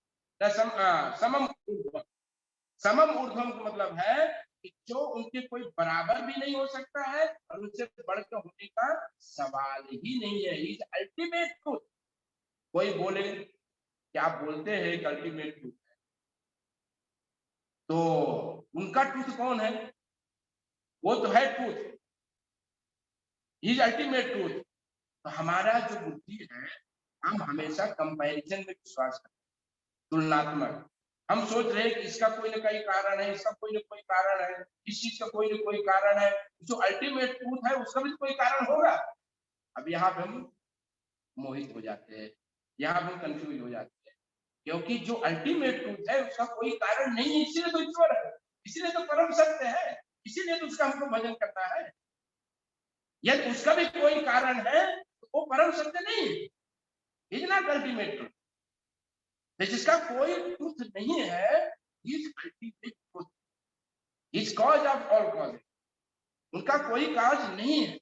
समम ऊर्ध्वम। समम ऊर्ध्वम का मतलब है कि जो उनके कोई बराबर भी नहीं हो सकता है और उनसे बढ़कर होने का सवाल ही नहीं है। Is ultimate truth. कोई बोले कि आप बोलते हैं कि अल्टीमेट ट्रूथ है, तो उनका ट्रूथ कौन है? वो तो है ट्रूथ, इज अल्टीमेट ट्रूथ। तो हमारा जो बुद्धि है, हम हमेशा कंपैरिजन में विश्वास करते हैं, तुलनात्मक। हम सोच रहे हैं कि इसका कोई ना कोई कारण है, इसका कोई ना कोई कारण है, इस चीज का कोई ना कोई कारण है। जो अल्टीमेट ट्रूथ है उसका भी कोई कारण होगा। अब यहाँ पे हम मोहित हो जाते हैं, यहाँ पे हम कंफ्यूज हो जाते हैं, क्योंकि जो अल्टीमेट ट्रूथ है उसका कोई कारण नहीं है, इसीलिए तो ईश्वर है, इसीलिए तो परम सत्य है, इसीलिए तो उसका हमको भजन करना है। यदि उसका भी कोई कारण है तो वो परम सत्य नहीं है, इज नॉट अल्टीमेट ट्रूथ। जिसका कोई ट्रूथ नहीं है, is ultimate truth, is cause of all cause. उनका कोई काज नहीं है,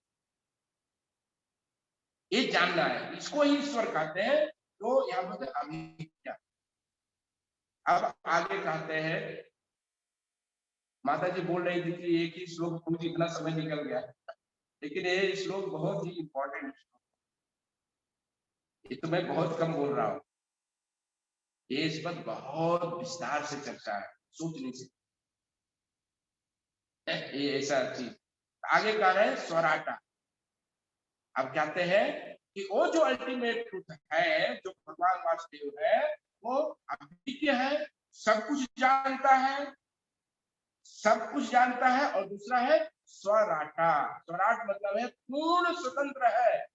ये जानना है। इसको ही ईश्वर कहते हैं। तो यहाँ पर अभिज्ञा। अब आगे कहते हैं, माता जी बोल रही थी कि एक ही श्लोक पूछ, इतना समय निकल गया, लेकिन ये श्लोक बहुत ही इंपॉर्टेंट, ये तो मैं बहुत कम बोल रहा हूँ, ये इस पर बहुत विस्तार से चर्चा है, सोच नहीं सकते ये ऐसा चीज। आगे कह रहे हैं स्वराटा। अब कहते हैं कि वो जो अल्टीमेट ट्रूथ है, जो भगवान वासुदेव है, वो अभिज्ञ है, सब कुछ जानता है, सब कुछ जानता है। और दूसरा है स्वराटा। स्वराट मतलब है पूर्ण स्वतंत्र है,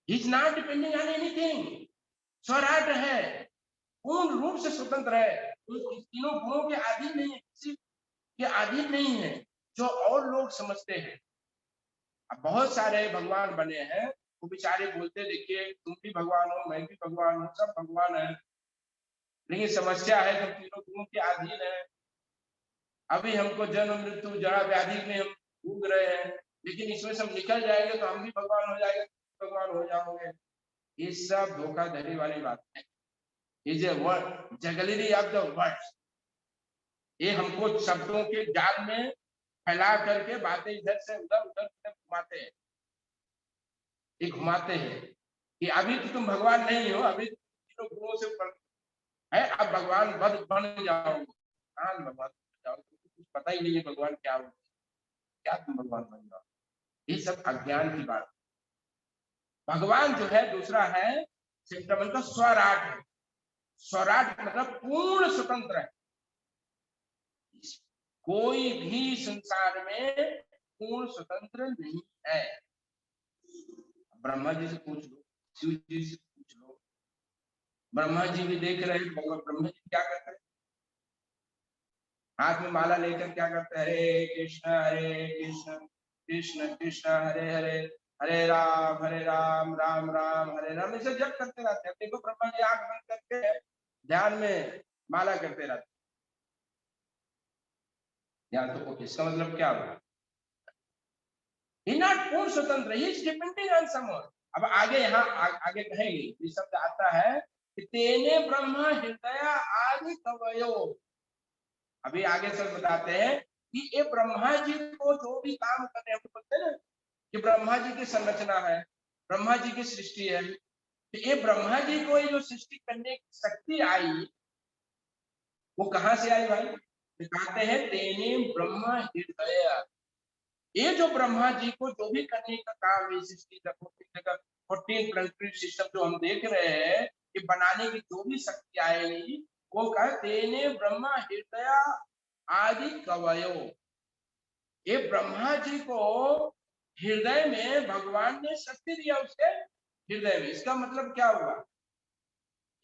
is not depending on anything. स्वराट है, पूर्ण रूप से स्वतंत्र है, तीनों गुणों के अधीन नहीं है, किसी के अधीन नहीं है, जो और लोग समझते हैं। अब बहुत सारे भगवान बने हैं, वो बेचारे बोलते देखिए तुम भी भगवान हो, मैं भी भगवान हूँ, सब भगवान है, लेकिन समस्या है कि तीनों गुणों के अधीन है। अभी हमको जन्म मृत्यु जरा व्याधि में हम भूग रहे हैं, लेकिन इसमें सब निकल जाएंगे तो हम भी भगवान हो जाएंगे, भगवान हो जाओगे। ये सब धोखाधड़ी वाली बात है। Is a word, jugglery of the words. ये हमको शब्दों के जाल में फैला करके बातें इधर से उधर, उधर से घुमाते हैं। ये घुमाते हैं कि अभी तो तुम भगवान नहीं हो, अभी तीनों गुणों से ऊपर है, अब भगवान बन जाओगे। हाँ भगवान बन जाओगे, कुछ पता ही नहीं है भगवान क्या हो, क्या तुम भगवान बन जाओ। ये सब अज्ञान की बात। भगवान जो है दूसरा है सिम्टम का स्वराट है। स्वराट मतलब पूर्ण स्वतंत्र है। कोई भी संसार में पूर्ण स्वतंत्र नहीं है। ब्रह्मा जी से पूछ लो, शिव जी से पूछ लो, ब्रह्मा जी भी देख रहे हैं ब्रह्मा जी क्या करते हैं, हाथ में माला लेकर क्या करते हैं, हरे कृष्ण कृष्ण कृष्ण हरे हरे, हरे राम राम राम हरे राम, इसे जप करते रहते हैं। देखो ब्रह्मा जी आंख बंद करके ध्यान में माला करते रहते। ध्यान तो इसका मतलब क्या हुआ, नॉट पूर्ण स्वतंत्र, he is depending on someone. अब आगे यहाँ आगे कहेंगे ये शब्द आता है कि तेने ब्रह्मा हृदय आदि कवयो। अभी आगे सब बताते हैं कि ये ब्रह्मा जी को जो भी काम कर रहे हैं, हम बोलते हैं ना कि ब्रह्मा जी की संरचना है, ब्रह्मा जी की सृष्टि है, तो ये ब्रह्मा जी को ये जो सृष्टि करने की शक्ति आई वो कहां से आई भाई, कहते हैं तेने ब्रह्मा हृदय। ये जो ब्रह्मा जी को जो भी करने का काम है सृष्टि का 14 प्लानिटरी सिस्टम जो हम देख रहे हैं कि बनाने की जो भी शक्ति आएगी वो कहते ने ब्रह्मा हृदय आदि कवयो। ये ब्रह्मा जी को हृदय में भगवान ने शक्ति दिया उसके हृदय में। इसका मतलब क्या हुआ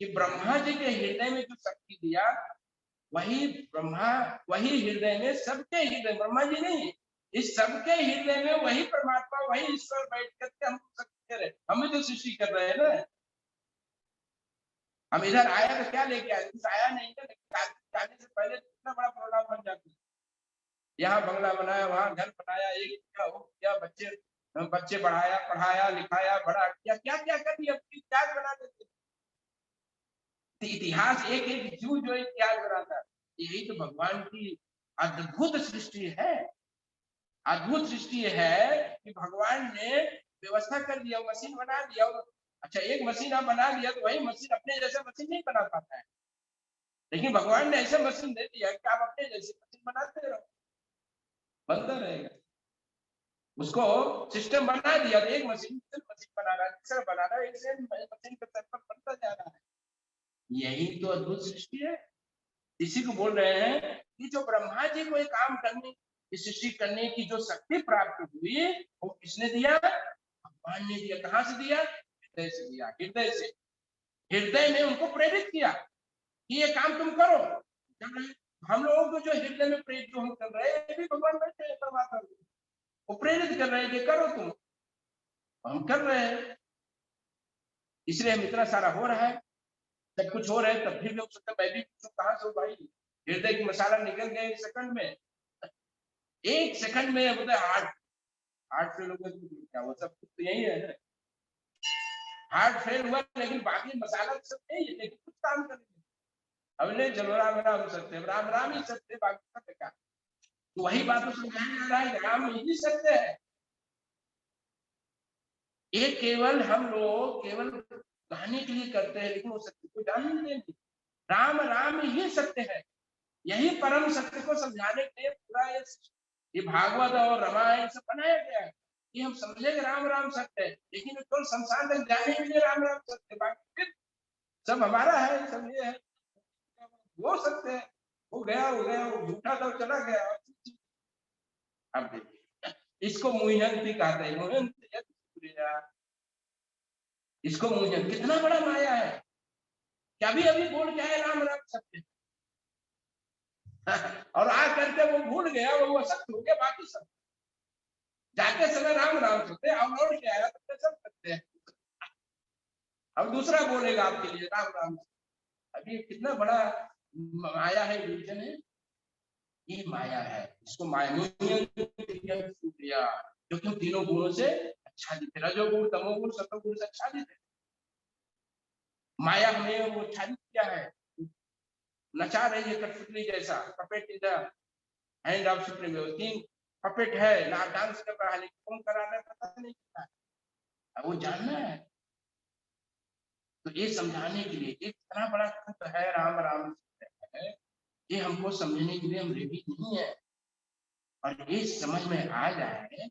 कि ब्रह्मा जी के हृदय में जो शक्ति दिया वही ब्रह्मा, वही हृदय में सबके हृदय, ब्रह्मा जी नहीं, इस सबके हृदय में वही परमात्मा वही ईश्वर बैठ करके हम शक्ति दे रहे। हम भी तो सृष्टि कर रहे हैं ना। हम इधर आया तो क्या लेके आए, कुछ आया नहीं था, लेकिन आने से पहले कितना बड़ा प्रोग्राम बन जाता है। यहाँ बंगला बनाया, वहां घर बनाया, एक क्या हो क्या, बच्चे बढ़ाया, पढ़ाया लिखाया, बड़ा किया, क्या क्या कर दिया, इतिहास बना देते। इतिहास एक एक जीव जो इतिहास बनाता है, यही तो भगवान की अद्भुत सृष्टि है। अद्भुत सृष्टि है कि भगवान ने व्यवस्था कर दिया, मशीन बना दिया। अच्छा एक मशीन आप बना दिया तो वही मशीन अपने जैसा मशीन नहीं बना पाता है, लेकिन भगवान ने ऐसा मशीन दे दिया कि आप अपने जैसे मशीन बनाते रहो, बनता रहेगा। उसको सिस्टम बना दिया तो एक मशीन बना रहा है, दूसरा बना रहा है, एक से मशीन का सर्कल बनता जा रहा है। यही तो अद्भुत सृष्टि है। इसी को बोल रहे हैं कि जो ब्रह्मा जी को एक काम करने, इस सृष्टि करने की जो शक्ति प्राप्त हुई वो किसने दिया, भगवान ने दिया। कहां से दिया, हृदय से दिया। हृदय से, हृदय में उनको प्रेरित किया कि ये काम तुम करो। हम लोगों को जो हृदय में प्रेरित जो हम कर रहे हैं ये भी भगवान बैठे हैं परमात्मा, वो प्रेरित कर रहे हैं कि करो तुम, हम कर रहे हैं। इसलिए हम इतना सारा हो रहा है, सब कुछ हो रहा है, तब फिर भी मैं भी कहां से हो भाई, हृदय की मसाला निकल गया एक सेकंड में, एक सेकंड में बोलते हार्ट फेल हो गया तो क्या, वो सब कुछ तो यही है। हार्ट फेल हुआ लेकिन बाकी मसाला तो सब यही है, लेकिन कुछ काम करेंगे। अब नहीं चलो राम राम सत्य, राम राम ही सत्य, बाकी सत्य क्या। तो वही बात तो समझाया जा रहा है, राम ही सत्य है। ये केवल हम लोग केवल कहने के लिए करते हैं, लेकिन वो सत्य को जान नहीं देंगे। राम राम ही सत्य है, यही परम सत्य को समझाने के लिए पूरा ये भागवत और रामायण सब बनाया गया है कि हम समझेंगे राम राम सत्य है, लेकिन केवल संसार तक जाने के लिए राम राम सत्य, बाकी सब हमारा है, सब ये है, वो सत्य है। वो गया वो झूठा था, चला गया। अब देखिए इसको मुह्यंती कहते हैं, मुह्यंती, इसको मुह्यंती, कितना बड़ा माया है। क्या भी अभी बोल क्या है राम राम सत्य और आ करके वो भूल गया, वो असत्य हो गया, बाकी सब जाते समय राम राम सत्य, अब लौट के आया तो सब सत्य है। अब दूसरा बोलेगा आपके लिए राम राम। अभी कितना बड़ा माया है, विजन है, ये माया है। इसको माया जो कि तीनों गुणों से अच्छा दिखे, रजोगुण तमोगुण सतोगुण से अच्छा दिखे। माया हमें वो अच्छा किया है, नचा रही है कठपुतली जैसा, puppet in the hand of supreme. तीन पपेट है ना, डांस कर रहा है लेकिन कौन करा रहा है पता नहीं चलता, वो जानना है। तो ये समझाने के लिए इतना बड़ा तत्व है राम राम है, ये हमको समझने के लिए हम रेडी नहीं है। और ये समझ में आ जाए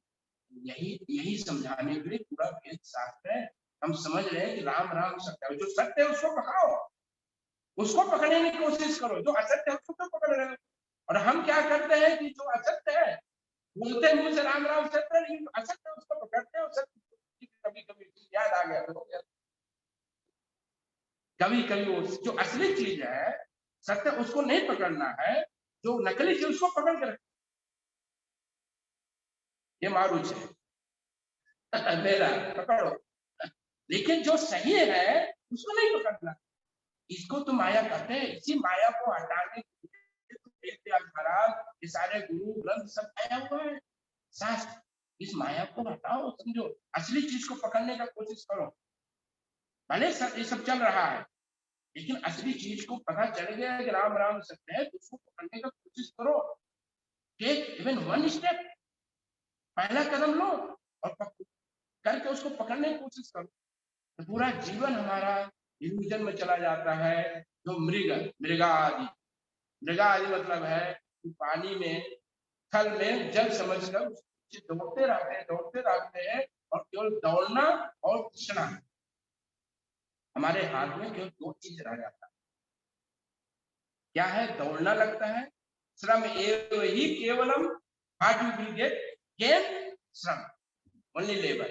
यही यही समझाने के लिए पूरा वेद शास्त्र है। हम समझ रहे हैं कि राम राम सत्य है, जो सत्य है उसको पकड़ो, उसको पकड़ने की कोशिश करो, जो असत्य है उसको तो पकड़ रहे हो। और हम क्या करते हैं कि जो असत्य है बोलते हैं मुझे राम राम सत्य, लेकिन असत्य है उसको पकड़ते हो। सत्य कभी कभी याद आ गया तो हो गया, कभी कभी वो जो असली चीज है सत्य उसको नहीं पकड़ना है, जो नकली चीज उसको पकड़ के रखना। ये मारूच है मेरा पकड़ो, लेकिन जो सही है उसको नहीं पकड़ना। इसको तो माया कहते हैं। इसी माया को हटाने के लिए तो वेद महाराज, ये सारे गुरु ग्रंथ सब आया हुआ है शास्त्र। इस माया को हटाओ, समझो, असली चीज को पकड़ने का कोशिश करो। भले ये सब चल रहा है, लेकिन असली चीज को पता चल गया कि राम राम सत्य है, तो उसको पकड़ने का कोशिश करो। टेक इवन वन स्टेप, पहला कदम लो और करके उसको पकड़ने की कोशिश करो। तो पूरा जीवन हमारा इल्यूजन में चला जाता है। जो मृगा आदि मतलब है कि पानी में, थल में जल समझकर दौड़ते रहते हैं और केवल दौड़ना और कृष्णा। हमारे हाथ में केवल दो चीज रह जाता है, क्या है? दौड़ना लगता है, श्रम एव ही केवलम, हाथ यू विल गेट गेन श्रम, ओनली लेबर,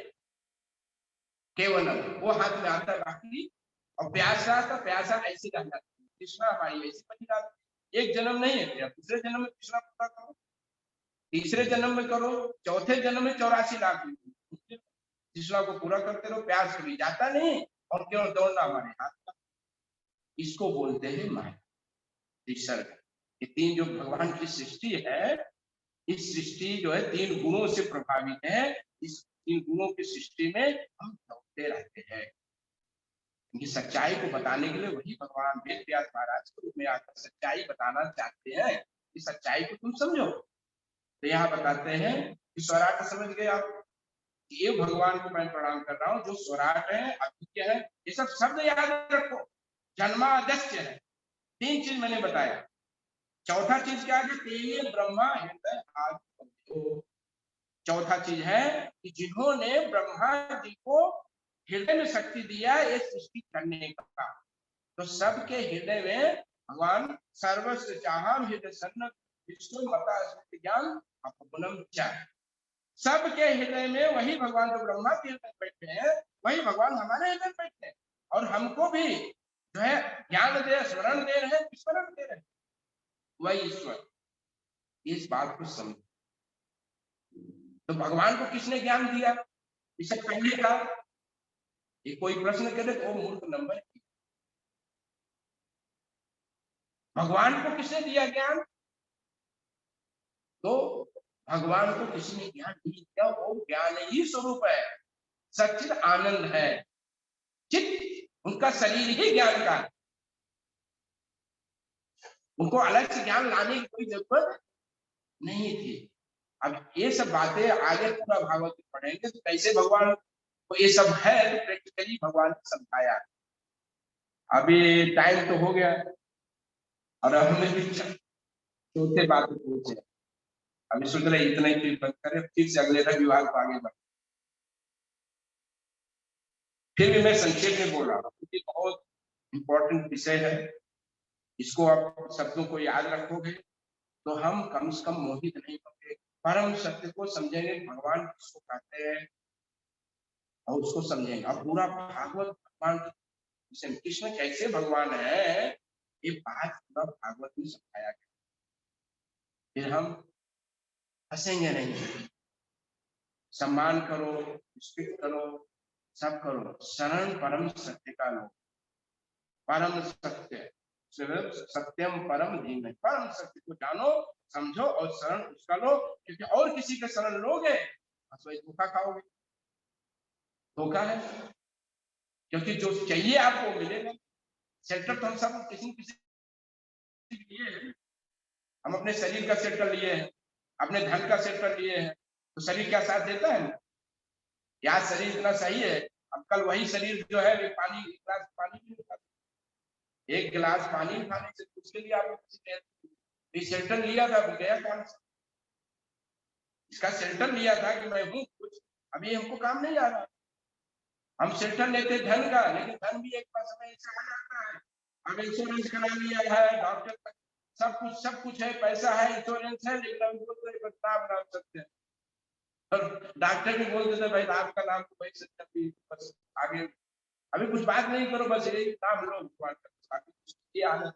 केवलम वो हाथ में आता है बाकी। और प्यासा ऐसी रह जाती है, कृष्णा हमारी ऐसी बनी जाती है। एक जन्म नहीं है, दूसरे जन्म में कृष्णा पूरा करो, तीसरे जन्म में करो, चौथे जन्म में 84 लाख कृष्णा को पूरा करते रहो, प्यास कभी जाता नहीं और केवल दौड़ना हमारे हाथ का। इसको बोलते हैं माया, निसर्ग। ये तीन जो भगवान की सृष्टि है, इस सृष्टि जो है तीन गुणों से प्रभावित है। इस तीन गुणों की सृष्टि में हम दौड़ते रहते हैं। ये सच्चाई को बताने के लिए वही भगवान वेद व्यास महाराज के रूप में आकर सच्चाई बताना चाहते हैं कि सच्चाई को तुम समझो। तो यहाँ बताते हैं कि स्वराट समझ गए आप, ये भगवान को मैं प्रणाम कर रहा हूँ जो स्वराट है, अद्वितीय है। ये सब शब्द याद रखो। जन्माद्यस्य है, तीन चीज मैंने बताया। चौथा चीज क्या है? तेय ब्रह्मा हृदय आदि। चौथा चीज है कि जिन्होंने ब्रह्मा जी को हृदय में शक्ति दिया ये सृष्टि करने का। तो सबके हृदय में भगवान सर्वस्व चाहम हृदय सन्न विष्णु मता ज्ञान अपनम चाह। सबके हृदय में वही भगवान जो ब्रह्मा के हृदय बैठे हैं वही भगवान हमारे हृदय बैठे हैं, और हमको भी जो है ज्ञान दे, स्मरण दे रहे, विस्मरण दे रहे, वही ईश्वर। इस बात को समझ। तो भगवान को किसने ज्ञान दिया इसे करने का? ये कोई प्रश्न करे तो मूर्ख नंबर। भगवान को किसने दिया ज्ञान? तो भगवान को किसी ने ज्ञान नहीं दिया, वो ज्ञान ही स्वरूप है, सच्चिद आनंद है। चित्त उनका शरीर ही ज्ञान का, उनको अलग से ज्ञान लाने की कोई जरूरत नहीं थी। अब ये सब बातें आगे पूरा भागवत में पढ़ेंगे तो कैसे भगवान को ये सब है, तो प्रैक्टिकली भगवान ने समझाया। अभी टाइम तो हो गया और हमें भी चौथे बात पूछे। अभी सोच रहे इतना ही क्लिप बंद करें, फिर से अगले रविवार को आगे बढ़े। फिर भी मैं संक्षेप में बोल रहा हूँ क्योंकि बहुत इंपॉर्टेंट विषय है। इसको आप शब्दों को याद रखोगे तो हम कम से कम मोहित नहीं होंगे, परम सत्य को समझेंगे, भगवान किसको कहते हैं और उसको समझेंगे। अब पूरा भागवत भगवान कृष्ण कैसे भगवान है ये बात पूरा भागवत में समझाया गया। फिर हम हंसेंगे नहीं। सम्मान करो, रिस्पेक्ट करो, सब करो। शरण परम सत्य का लो, परम सत्य सत्यम परम धीमहि। परम सत्य को जानो, समझो और शरण उसका लो, क्योंकि और किसी के शरण लोगे बस वही धोखा खाओगे। धोखा है, क्योंकि जो चाहिए आपको मिलेगा। सेल्टर तो हम सब किसी न किसी लिए है। हम अपने शरीर का सेल्टर लिए हैं, अपने धन का सेल्टर लिए हैं, तो शरीर क्या साथ देता है? या शरीर इतना सही है, अब कल वही शरीर जो है पानी, एक गिलास पानी भी नहीं, एक गिलास पानी खाने से उसके लिए आपने शेल्टर लिया था, गया कौन सा? इसका शेल्टर लिया था कि मैं हूं कुछ, अभी हमको काम नहीं आ रहा, हम शेल्टर लेते धन का, लेकिन धन भी एक समय ऐसा आ जाता है। अब इंश्योरेंस करा लिया है, डॉक्टर सब कुछ है, पैसा है, इंश्योरेंस है, लेकिन हम बोलते हैं नाम नाम सकते हैं, और डॉक्टर भी बोल देते भाई आपका नाम तो भाई सत्य, बस आगे अभी कुछ बात नहीं करो, बस यही नाम लो, बाकी ये हालत